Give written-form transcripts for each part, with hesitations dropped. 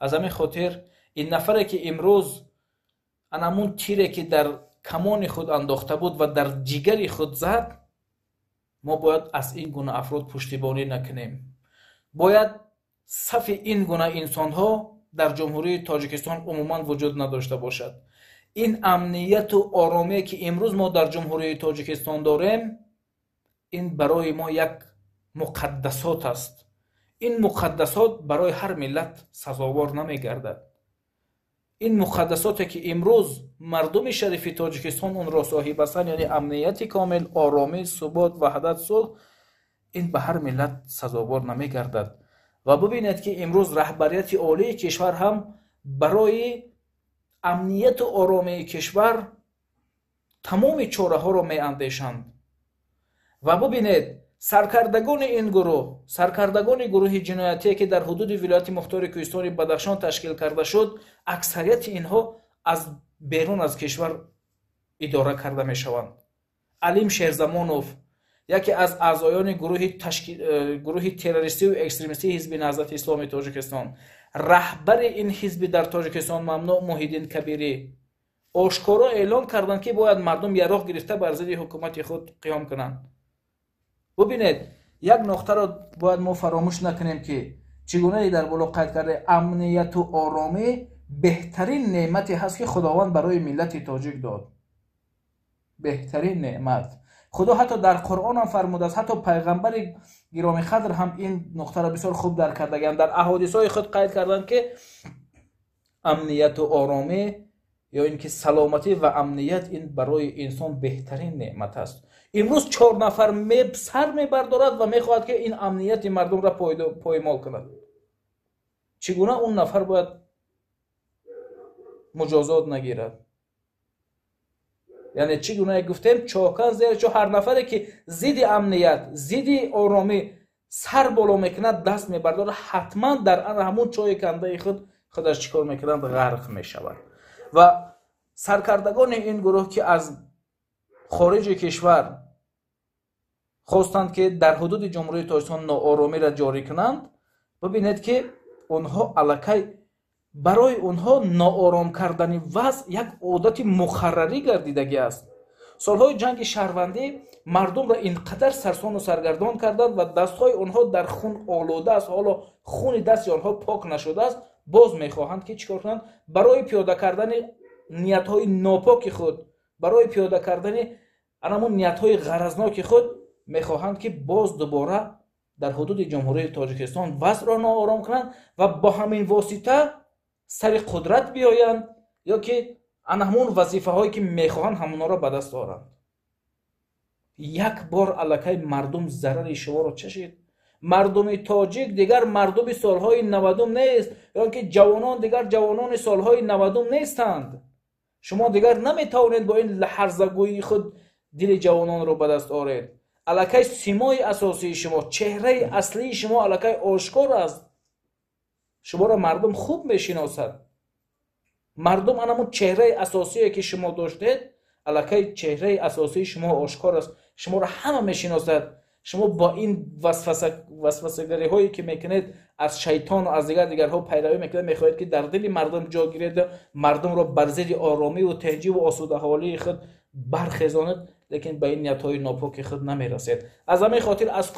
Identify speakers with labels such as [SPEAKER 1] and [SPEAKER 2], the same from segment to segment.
[SPEAKER 1] از همین خاطر این نفره که امروز انمون تیره که در کمان خود انداخته بود و در جگر خود زد، ما باید از این گونه افراد پشتیبانی نکنیم. باید صف این گونه انسان ها در جمهوری تاجیکستان عموما وجود نداشته باشد. این امنیت و آرامی که امروز ما در جمهوری تاجیکستان داریم، این برای ما یک مقدسات است. این مقدسات برای هر ملت سزاوار نمی گردد. این مقدساتی که امروز مردم شریف تاجیکستان اون را صاحب هستند، یعنی امنیت کامل، آرامی، ثبات، وحدت، صلح، این به هر ملت سزاوار نمی گردد. و ببینید که امروز رهبریت عالی کشور هم برای امنیت و آرامی کشور تمام چاره ها را می اندیشند. و ببینید سرکردگان این گروه، سرکردگان گروه جنایتی که در حدود ولایت مختار کوهستان بدخشان تشکیل کرده شد، اکثریت اینها از بیرون از کشور اداره کرده می شوند. علیم شیرزمانوف، یکی از اعضایان گروه تروریستی و اکستریمیستی حزب نهضت اسلامی تاجیکستان، رهبر این حزب در تاجیکستان ممنوع محیدین کبیری، آشکارا اعلان کردند که باید مردم یراق گرفته بر ضد حکومت خود قیام کنند. ببینید یک نقطه را باید ما فراموش نکنیم که چگونه در بالا قید کرده امنیت و آرامی بهترین نعمتی هست که خداوند برای ملت تاجیک داد. بهترین نعمت. خدا حتی در قرآن هم فرموده است، حتی پیغمبر گرامی قدر هم این نقطه را بسیار خوب درک کردند. در احادیث های خود قید کردند که امنیت و آرامی یا اینکه سلامتی و امنیت این برای انسان بهترین نعمت است. امروز 4 نفر سر میبردارد و میخواهد که این امنیت مردم را پایمال کند. چگونه اون نفر باید مجازات نگیرد؟ یعنی چگونه گفتیم چاکن زیر چو هر نفری که ضد امنیت، ضد آرامی سر بالا میکند، دست میبردارد، حتما در همون چای کنده خودش چیکار میکنند؟ غرق میشود. و سرکردگان این گروه که از خارج کشور خواستند که در حدود جمهوری تاجیکستان ناآرامی را جاری کنند، ببینید که اونها الکی برای اونها ناآرام کردن وضع یک عادت مقرری گردیدگی است. سالهای جنگ شهروندی مردم را اینقدر سرسان و سرگردان کردند و دستهای آنها در خون آلوده است. حالا خون دست آنها پاک نشده است، باز میخواهند که چیکار کنند؟ برای پیاده کردن نیت‌های ناپاک خود، برای پیاده کردن همون نیت‌های غرضناک خود، میخواهند که باز دوباره در حدود جمهوری تاجیکستان وضع را ناآرام کنند و با همین واسطه سر قدرت بیایند یا که همون وظیفه هایی که میخواهند همونا را به دست آورند. یک بار الکی مردم ضرر شما را چشید. مردم تاجیک دیگر مردم سالهای 90 نیست، یا که جوانان دیگر جوانان سالهای 90 نیستند. شما دیگر نمیتوانید با این لحظه‌گویی خود دل جوانان را به دست آورید. الکی سیمای اساسی شما، چهره اصلی شما الکی آشکار است. شما را مردم خوب میشناسد. مردم همون چهره اساسی که شما داشتید، الکی چهره اساسی شما آشکار است. شما را همه میشناسد. شما با این وسوسه‌گری هایی که میکنید از شیطان و از دیگرها پیروی میکنید، میخواهید که در دل مردم جا گیرید، مردم را بر ضد آرامی و تهجیب و آسوده حالی خود برخیزانید، لیکن به این نیت‌های ناپاک خود نمیرسید. از همین خاطر از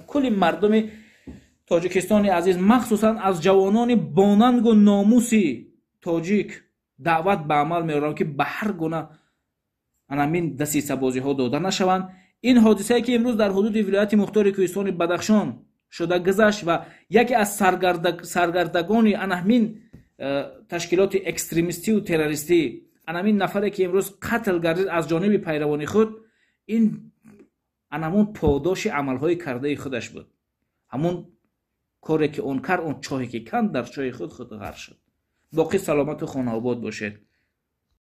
[SPEAKER 1] کل مردم تاجیکستان عزیز، مخصوصا از جوانان باننگ و ناموسی تاجیک دعوت به عمل میارم که به هر گونه همین دسیسه بازی ها داده نشوند. این حادثه که امروز در حدود ولایت مختار کوهستان بدخشان شده گذشت و یکی از سرگردگان همین تشکیلات اکستریمیستی و تروریستی، همین نفری که امروز قتل گردید از جانب پیروان خود، این همون پاداش عملهای کرده خودش بود. همون کاری که اون کرد، اون چاهی که کند در چای خود غرق شد. باقی سلامت و خانه آباد باشید.